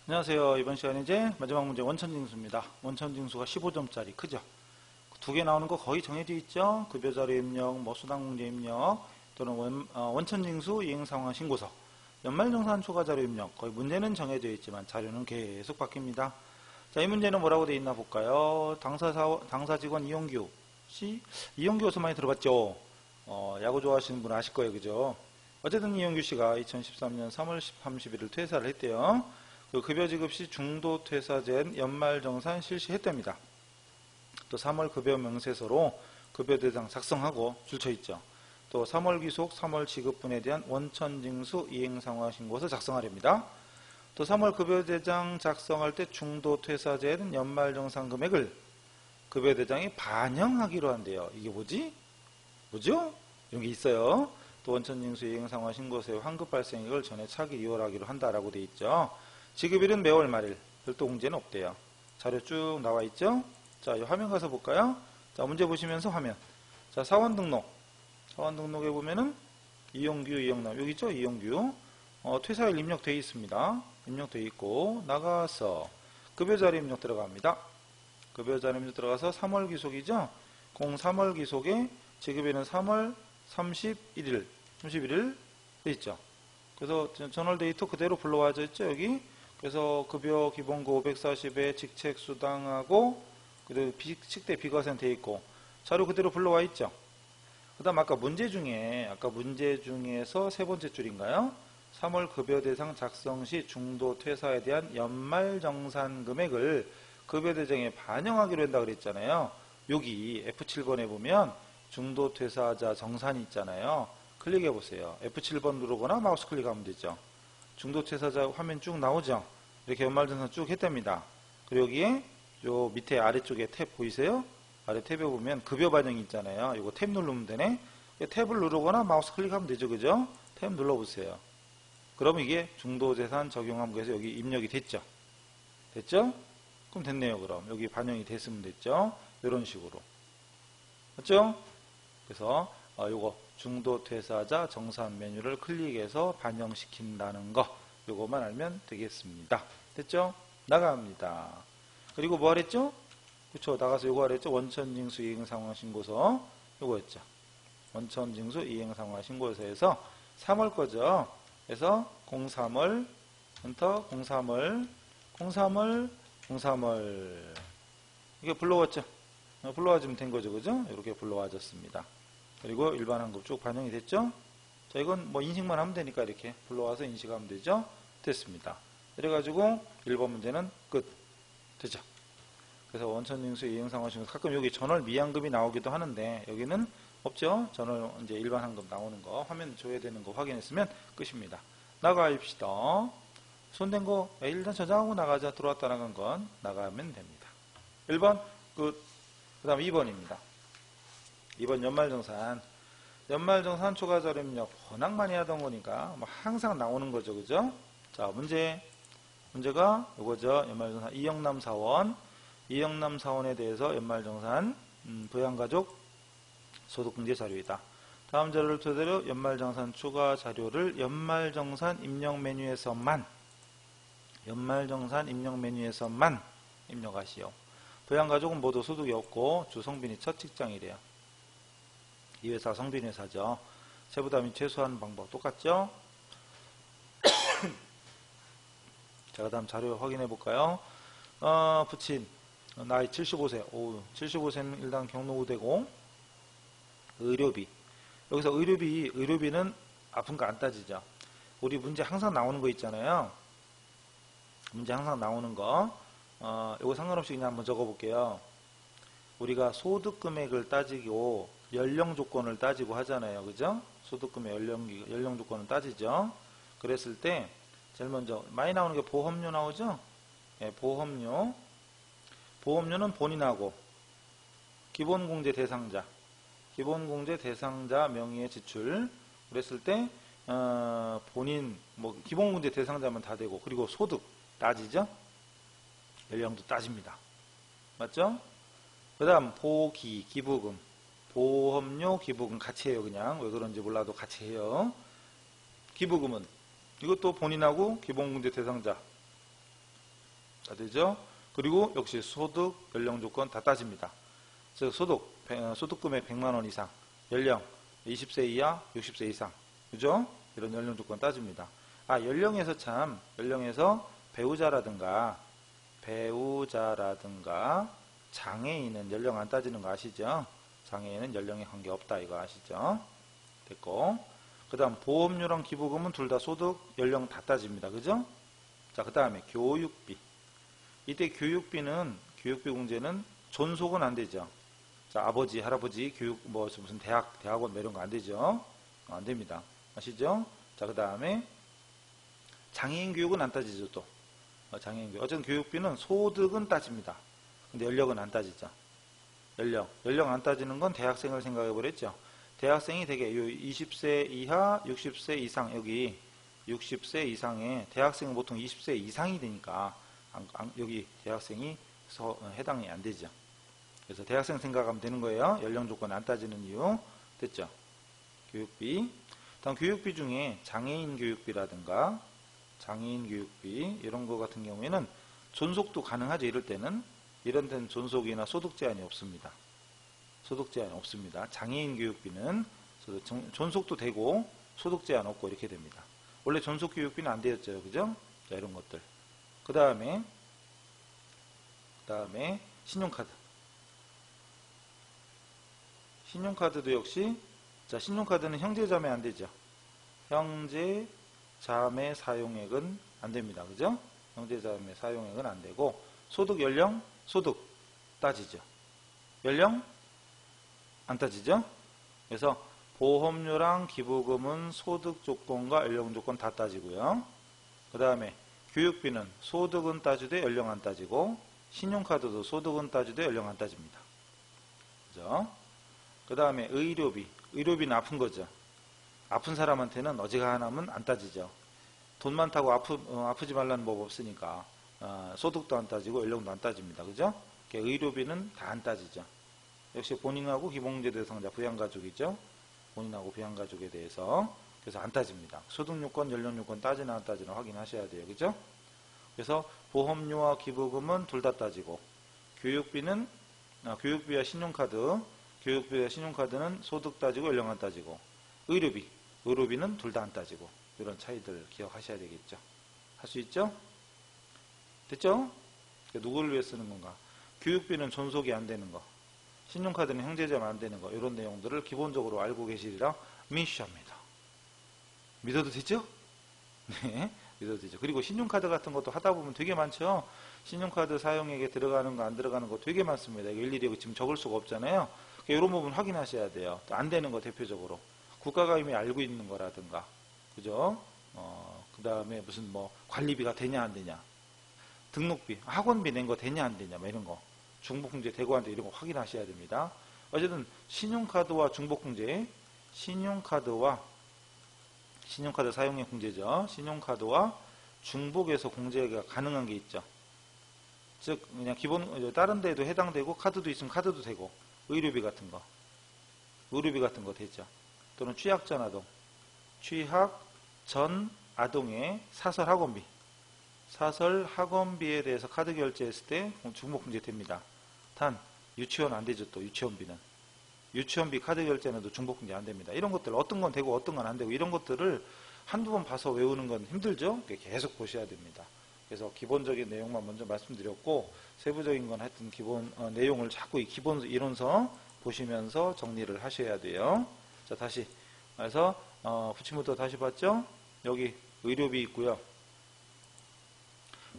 안녕하세요. 이번 시간에 이제 마지막 문제 원천징수입니다. 원천징수가 15점짜리 크죠? 두 개 나오는 거 거의 정해져 있죠? 급여자료 입력, 뭐 수당공제 입력, 또는 원천징수 이행상황 신고서, 연말정산 초과자료 입력. 거의 문제는 정해져 있지만 자료는 계속 바뀝니다. 자, 이 문제는 뭐라고 돼 있나 볼까요? 당사 직원 이용규 씨, 이용규 어서 많이 들어봤죠? 야구 좋아하시는 분 아실 거예요, 그죠? 어쨌든 이용규 씨가 2013년 3월 30일을 퇴사를 했대요. 그 급여 지급 시 중도 퇴사된 연말정산 실시했답니다. 또 3월 급여 명세서로 급여 대상 작성하고 줄쳐있죠. 또 3월 귀속, 3월 지급분에 대한 원천징수 이행상황 신고서 작성하렵니다. 또 3월 급여 대장 작성할 때 중도 퇴사된 연말정산 금액을 급여 대장이 반영하기로 한대요. 이게 뭐지? 뭐죠? 이런 게 있어요. 또 원천징수 이행상황 신고서의 환급 발생액을 전에 차기 이월하기로 한다라고 돼 있죠. 지급일은 매월 말일, 별도 공제는 없대요. 자료 쭉 나와 있죠? 자, 이 화면 가서 볼까요? 자, 문제 보시면서 화면. 자, 사원 등록. 사원 등록에 보면은 이용규, 이영남. 여기 있죠? 이용규. 퇴사일 입력되어 있습니다. 입력되어 있고, 나가서 급여자료 입력 들어갑니다. 급여자료 입력 들어가서 3월 기속이죠? 03월 기속에 지급일은 3월 31일 돼 있죠? 그래서 저널 데이터 그대로 불러와져 있죠? 여기. 그래서 급여 기본고 540에 직책 수당하고 그리고 식대 비과세는 돼 있고 자료 그대로 불러와 있죠. 그 다음 아까 문제 중에서 세 번째 줄인가요? 3월 급여 대상 작성 시 중도 퇴사에 대한 연말정산 금액을 급여 대장에 반영하기로 한다 그랬잖아요. 여기 F7번에 보면 중도 퇴사자 정산이 있잖아요. 클릭해 보세요. F7번 누르거나 마우스 클릭하면 되죠. 중도 퇴사자 화면 쭉 나오죠. 이렇게 연말정산 쭉 했답니다. 그리고 여기에 요 밑에 아래쪽에 탭 보이세요? 아래 탭에 보면 급여 반영이 있잖아요. 이거 탭 누르면 되네. 탭을 누르거나 마우스 클릭하면 되죠, 그죠? 탭 눌러보세요. 그러면 이게 중도재산 적용함 그래서 여기 입력이 됐죠. 됐죠? 그럼 됐네요. 그럼 여기 반영이 됐으면 됐죠. 이런 식으로. 맞죠? 그래서 요거 중도 퇴사자 정산 메뉴를 클릭해서 반영시킨다는 거 요거만 알면 되겠습니다. 됐죠? 나갑니다. 그리고 뭐 하랬죠? 그쵸? 나가서 요거 하랬죠? 원천징수 이행상황 신고서 요거였죠. 원천징수 이행상황 신고서에서 3월 거죠. 그래서 03월 엔터 03월 이게 불러왔죠? 불러와주면 된 거죠. 그죠? 이렇게 불러와졌습니다. 그리고 일반 환급 쭉 반영이 됐죠? 자, 이건 뭐 인식만 하면 되니까 이렇게 불러와서 인식하면 되죠? 됐습니다. 이래가지고 1번 문제는 끝. 되죠? 그래서 원천징수 이행상황 신고서 가끔 여기 전월 미환급이 나오기도 하는데 여기는 없죠? 전월 이제 일반 환급 나오는 거 화면 줘야 되는 거 확인했으면 끝입니다. 나가입시다. 손댄 거 일단 저장하고 나가자. 들어왔다 나간 건 나가면 됩니다. 1번 끝. 그 다음 2번입니다. 2번 연말정산 초과자료 입력 워낙 많이 하던 거니까 뭐 항상 나오는 거죠. 그죠? 자, 문제가 이거죠. 연말정산 이영남 사원에 대해서 연말정산 부양가족 소득공제 자료이다. 다음 자료를 토대로 연말정산 초과 자료를 연말정산 입력 메뉴에서만 입력하시오. 부양가족은 모두 소득이 없고 주 성빈이 첫 직장이래요. 이 회사 성빈 회사죠. 세부담이 최소한 방법 똑같죠? 자, 그 다음 자료 확인해 볼까요? 부친 나이 75세 75세는 일단 경로우대고 의료비 여기서 의료비는 아픈 거 안 따지죠. 우리 문제 항상 나오는 거 있잖아요. 문제 항상 나오는 거 이거 상관없이 그냥 한번 적어볼게요. 우리가 소득 금액을 따지고 연령 조건을 따지고 하잖아요. 그죠? 소득 금액 연령 조건을 따지죠. 그랬을 때 제일 먼저 많이 나오는 게 보험료 나오죠? 네, 보험료는 본인하고 기본공제 대상자 명의의 지출 그랬을 때 본인 뭐 기본공제 대상자면 다 되고 그리고 소득 따지죠? 연령도 따집니다. 맞죠? 그 다음 기부금 보험료 기부금 같이 해요. 그냥 왜 그런지 몰라도 같이 해요. 기부금은 이것도 본인하고 기본공제 대상자 다 되죠? 그리고 역시 소득, 연령 조건 다 따집니다. 즉 소득 금액 100만 원 이상, 연령 20세 이하, 60세 이상, 그죠? 이런 연령 조건 따집니다. 연령에서 배우자라든가 장애인은 연령 안 따지는 거 아시죠? 장애인은 연령에 관계없다 이거 아시죠? 됐고, 그 다음 보험료랑 기부금은 둘 다 소득, 연령 다 따집니다. 그죠? 자, 그 다음에 교육비. 이때 교육비 공제는 존속은 안 되죠. 자, 아버지, 할아버지 교육, 무슨 대학원 이런 거 안 되죠? 안 됩니다. 아시죠? 자, 그 다음에 장애인 교육은 안 따지죠, 또. 장애인 교육. 어쨌든 교육비는 소득은 따집니다. 근데 연령은 안 따지죠. 연령 안 따지는 건 대학생을 생각해 보랬죠. 대학생이 되게 20세 이하, 60세 이상, 여기 60세 이상의 대학생은 보통 20세 이상이 되니까 여기 대학생이 해당이 안 되죠. 그래서 대학생 생각하면 되는 거예요. 연령 조건 안 따지는 이유. 됐죠? 교육비. 다음 교육비 중에 장애인 교육비 이런 거 같은 경우에는 존속도 가능하죠. 이런 데는 존속이나 소득 제한이 없습니다. 장애인 교육비는 존속도 되고 소득 제한 없고 이렇게 됩니다. 원래 존속 교육비는 안 되었죠. 그죠? 자, 이런 것들. 그 다음에 신용카드. 신용카드도 역시, 자, 신용카드는 형제자매 안 되죠. 형제자매 사용액은 안 됩니다. 그죠? 형제자매 사용액은 안 되고, 소득, 연령, 소득 따지죠. 연령 안 따지죠. 그래서 보험료랑 기부금은 소득 조건과 연령 조건 다 따지고요. 그 다음에 교육비는 소득은 따지되 연령 안 따지고, 신용카드도 소득은 따지되 연령 안 따집니다. 그죠? 그 다음에 의료비는 아픈 거죠. 아픈 사람한테는 어지간하면 안 따지죠. 돈 많다고 아프지 말라는 법 없으니까 소득도 안 따지고 연령도 안 따집니다. 그죠? 의료비는 다 안 따지죠. 역시 본인하고 기본공제 대상자 부양가족이죠. 본인하고 부양가족에 대해서 그래서 안 따집니다. 소득요건, 연령요건 따지나 안 따지나 확인하셔야 돼요. 그죠? 그래서 보험료와 기부금은 둘 다 따지고, 교육비와 신용카드는 소득 따지고 연령 안 따지고, 의료비는 둘 다 안 따지고, 이런 차이들 기억하셔야 되겠죠. 할 수 있죠? 됐죠? 누구를 위해 쓰는 건가? 교육비는 존속이 안 되는 거, 신용카드는 형제자매 안 되는 거, 이런 내용들을 기본적으로 알고 계시리라 믿으십니다. 믿어도 되죠? 네, 믿어도 되죠. 그리고 신용카드 같은 것도 하다 보면 되게 많죠? 신용카드 사용액에 들어가는 거, 안 들어가는 거 되게 많습니다. 이거 일일이 지금 적을 수가 없잖아요. 이런 부분 확인하셔야 돼요. 또 안 되는 거 대표적으로. 국가가 이미 알고 있는 거라든가, 그죠? 그 다음에 무슨 관리비가 되냐, 안 되냐. 등록비, 학원비 낸 거 되냐, 안 되냐, 이런 거. 중복공제 되고 안 돼, 이런 거 확인하셔야 됩니다. 어쨌든, 신용카드와 중복공제, 신용카드 사용액 공제죠. 신용카드와 중복에서 공제가 가능한 게 있죠. 즉, 그냥 다른 데에도 해당되고, 카드도 있으면 카드도 되고, 의료비 같은 거 되죠. 또는 취약 전 아동의 사설 학원비에 대해서 카드 결제했을 때 중복공제 됩니다. 단, 유치원 안 되죠. 또 유치원비 카드 결제는 또 중복공제 안 됩니다. 이런 것들 어떤 건 되고 어떤 건 안 되고, 이런 것들을 한두 번 봐서 외우는 건 힘들죠. 계속 보셔야 됩니다. 그래서 기본적인 내용만 먼저 말씀드렸고, 세부적인 건 하여튼 기본 내용을 자꾸 이 기본 이론서 보시면서 정리를 하셔야 돼요. 자, 다시 그래서 붙임부터 다시 봤죠. 여기 의료비 있고요.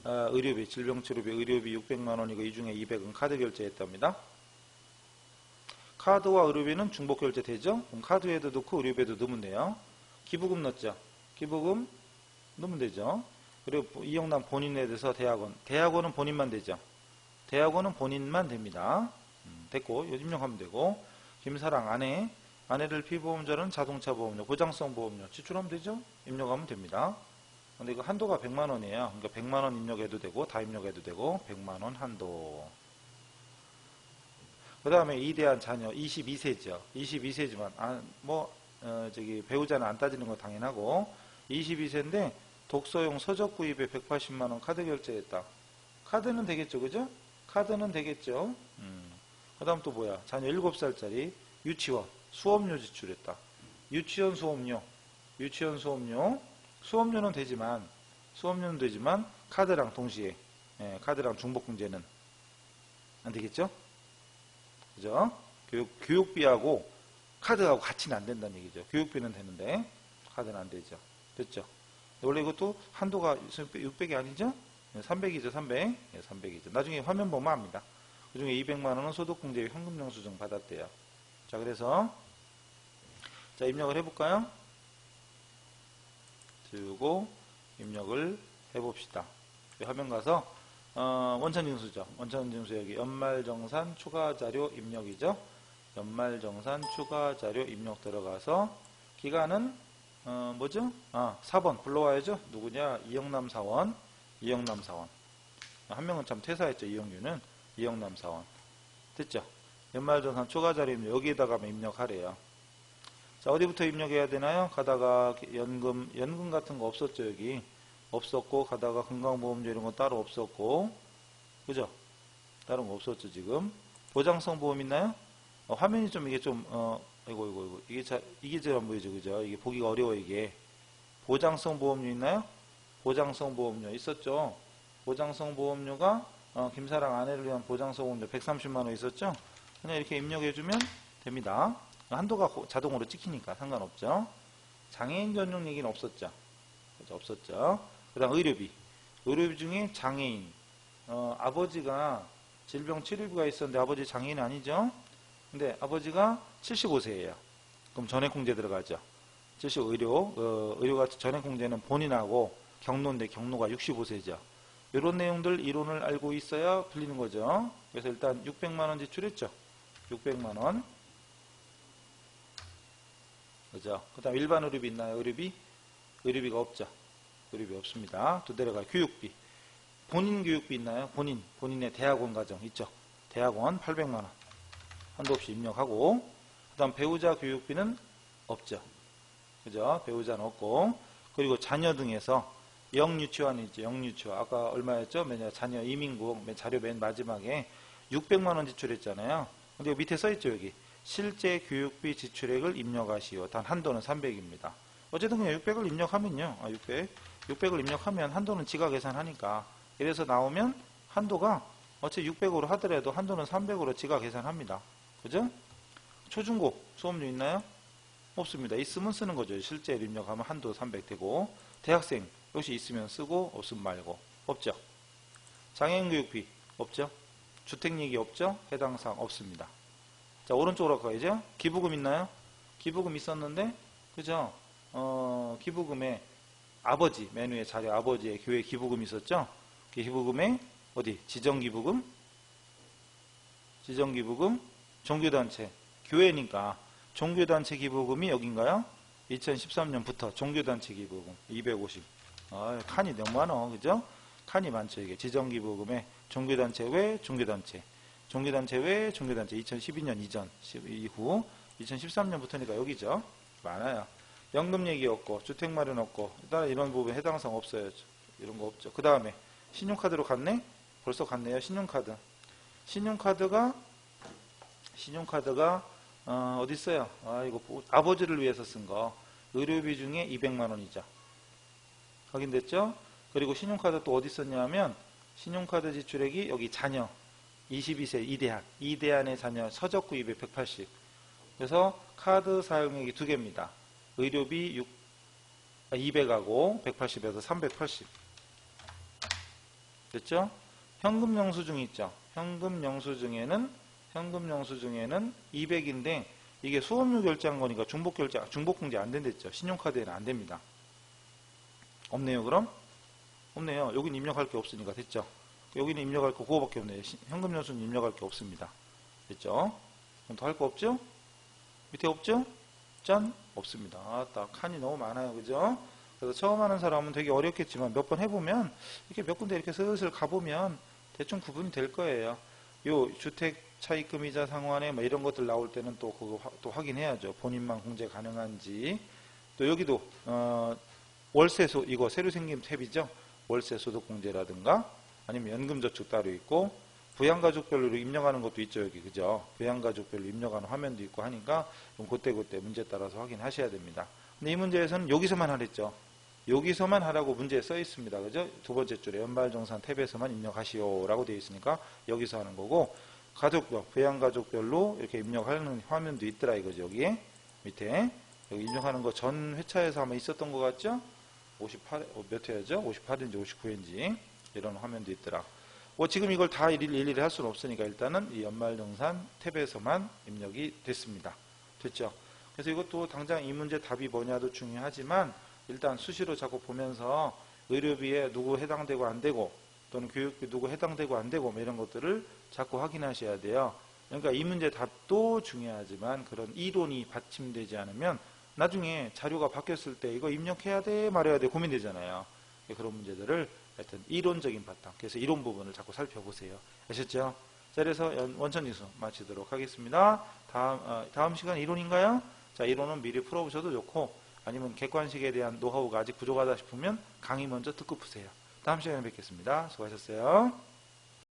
의료비, 질병치료비, 의료비 600만 원이고, 이 중에 200은 카드 결제했답니다. 카드와 의료비는 중복 결제 되죠? 그럼 카드에도 넣고 의료비에도 넣으면 돼요. 기부금 넣었죠? 기부금 넣으면 되죠. 그리고 이용남 본인에 대해서 대학원은 본인만 되죠? 대학원은 본인만 됩니다. 됐고, 입력하면 되고, 김사랑 아내를 피보험자는 자동차 보험료, 보장성 보험료 지출하면 되죠? 입력하면 됩니다. 근데 이거 한도가 100만 원이에요. 그러니까 100만 원 입력해도 되고, 다 입력해도 되고, 100만 원 한도. 그 다음에 이대한 자녀 22세죠. 22세지만 배우자는 안 따지는 거 당연하고, 22세인데 독서용 서적 구입에 180만 원 카드 결제했다. 카드는 되겠죠, 그죠? 카드는 되겠죠. 그 다음 또 뭐야? 자녀 7살짜리 유치원, 수업료 지출했다. 유치원 수업료, 수업료는 되지만, 카드랑 동시에, 카드랑 중복공제는 안 되겠죠? 그죠? 교육비하고 카드하고 같이는 안 된다는 얘기죠. 교육비는 되는데, 카드는 안 되죠. 됐죠? 원래 이것도 한도가 600이 아니죠? 300이죠, 300. 300이죠. 나중에 화면 보면 압니다. 그 중에 200만원은 소득공제 현금영수증 받았대요. 자, 그래서, 자, 입력을 해볼까요? 지우고, 입력을 해봅시다. 화면 가서, 원천징수죠. 원천징수 여기 연말정산 추가자료 입력이죠. 연말정산 추가자료 입력 들어가서, 기간은, 뭐죠? 4번 불러와야죠. 누구냐? 이영남 사원. 한 명은 참 퇴사했죠. 이영규는. 이영남 사원. 됐죠? 연말정산 추가자료 입력. 여기에다가 입력하래요. 자, 어디부터 입력해야 되나요? 가다가 연금 같은 거 없었죠, 여기. 없었고, 가다가 건강보험료 이런 거 따로 없었고. 그죠? 다른 거 없었죠, 지금. 보장성 보험 있나요? 화면이 좀 이게 좀, 이거. 이게 잘 안 보이죠, 그죠? 이게 보기가 어려워, 이게. 보장성 보험료 있나요? 보장성 보험료 있었죠? 보장성 보험료가, 김사랑 아내를 위한 보장성 보험료 130만원 있었죠? 그냥 이렇게 입력해주면 됩니다. 한도가 자동으로 찍히니까 상관없죠. 장애인 전용 얘기는 없었죠. 그죠? 없었죠. 그 다음 의료비. 의료비 중에 장애인. 아버지가 질병 치료비가 있었는데 아버지 장애인 아니죠? 근데 아버지가 75세예요. 그럼 전액공제 들어가죠. 70 의료가 전액공제는 본인하고 경로인데 경로가 65세죠. 이런 내용들 이론을 알고 있어야 풀리는 거죠. 그래서 일단 600만원 지출했죠. 600만원. 그죠? 그 다음 일반 의료비 있나요? 의료비가 없죠. 의료비 없습니다. 또 내려가요. 교육비. 본인 교육비 있나요? 본인의 대학원 과정 있죠. 대학원 800만원. 한도 없이 입력하고, 그 다음 배우자 교육비는 없죠. 그죠? 배우자는 없고, 그리고 자녀 등에서 영유치원이 있죠. 영유치원. 아까 얼마였죠? 자녀 이민국, 자료 맨 마지막에 600만원 지출했잖아요. 근데 밑에 써있죠, 여기. 실제 교육비 지출액을 입력하시오. 단 한도는 300입니다. 어쨌든 그냥 600을 입력하면요. 600을 입력하면 한도는 지가 계산하니까. 이래서 나오면 한도가 어차피 600으로 하더라도 한도는 300으로 지가 계산합니다. 그죠? 초중고 수업료 있나요? 없습니다. 있으면 쓰는 거죠. 실제 입력하면 한도 300 되고, 대학생 역시 있으면 쓰고 없으면 말고. 없죠. 장애인 교육비 없죠. 주택 얘기 없죠. 해당 사항 없습니다. 자, 오른쪽으로 가야죠. 기부금 있나요? 기부금 있었는데, 그죠? 기부금에 아버지, 맨 위에 자료 아버지의 교회 기부금 있었죠? 기부금에 어디? 지정기부금, 종교단체, 교회니까 종교단체 기부금이 여긴가요? 2013년부터 종교단체 기부금 250. 칸이 너무 많아, 그죠? 칸이 많죠, 이게. 지정기부금에 종교단체 외 종교단체. 2012년 이전, 이후 2013년부터니까 여기죠. 많아요. 연금 얘기 없고, 주택 마련 없고, 일단 이런 부분에 해당 사항 없어요. 이런 거 없죠. 그 다음에 신용카드로 갔네? 벌써 갔네요. 신용카드가 어디 있어요? 이거 아버지를 위해서 쓴 거. 의료비 중에 200만원이죠. 확인됐죠? 그리고 신용카드 또 어디 있었냐면, 신용카드 지출액이 여기 자녀 22세 이대한의 자녀 서적 구입에 180. 그래서 카드 사용액이 두 개입니다. 의료비 200하고 180에서 380. 됐죠? 현금 영수증이 있죠. 현금 영수증에는 200인데 이게 수업료 결제한 거니까 중복공제 안 된댔죠. 신용카드에는 안 됩니다. 없네요, 그럼? 없네요. 여긴 입력할 게 없으니까. 됐죠? 여기는 입력할 거 그거밖에 없네요. 현금 영수증 입력할 게 없습니다. 됐죠? 그럼 더 할 거 없죠? 밑에 없죠? 짠! 없습니다. 딱 칸이 너무 많아요. 그죠? 그래서 처음 하는 사람은 되게 어렵겠지만 몇 번 해보면 이렇게 몇 군데 이렇게 슬슬 가보면 대충 구분이 될 거예요. 요 주택 차입금이자 상환에 뭐 이런 것들 나올 때는 또 그거 또 확인해야죠. 본인만 공제 가능한지. 또 여기도 월세소 이거 새로 생긴 탭이죠. 월세 소득 공제라든가 아니면 연금저축 따로 있고 부양가족별로 입력하는 것도 있죠. 여기 그죠? 부양가족별로 입력하는 화면도 있고 하니까 좀 그때 문제 따라서 확인하셔야 됩니다. 근데 이 문제에서는 여기서만 하랬죠. 여기서만 하라고 문제에 써 있습니다. 그죠? 두 번째 줄에 연발정산 탭에서만 입력하시오 라고 되어 있으니까 여기서 하는 거고, 가족별, 부양가족별로 이렇게 입력하는 화면도 있더라 이거죠. 여기 밑에 여기 입력하는 거 전 회차에서 아마 있었던 것 같죠? 58, 몇 회죠? 58인지 59회인지 이런 화면도 있더라. 뭐 지금 이걸 다 일일이 할 수는 없으니까 일단은 이 연말정산 탭에서만 입력이 됐습니다. 됐죠? 그래서 이것도 당장 이 문제 답이 뭐냐도 중요하지만 일단 수시로 자꾸 보면서 의료비에 누구 해당되고 안 되고 또는 교육비 누구 해당되고 안 되고 뭐 이런 것들을 자꾸 확인하셔야 돼요. 그러니까 이 문제 답도 중요하지만 그런 이론이 받침되지 않으면 나중에 자료가 바뀌었을 때 이거 입력해야 돼 말해야 돼 고민되잖아요. 그런 문제들을 하여튼 이론적인 바탕, 그래서 이론 부분을 자꾸 살펴보세요. 아셨죠? 자, 그래서 원천징수 마치도록 하겠습니다. 다음 시간 이론인가요? 자, 이론은 미리 풀어보셔도 좋고 아니면 객관식에 대한 노하우가 아직 부족하다 싶으면 강의 먼저 듣고 푸세요. 다음 시간에 뵙겠습니다. 수고하셨어요.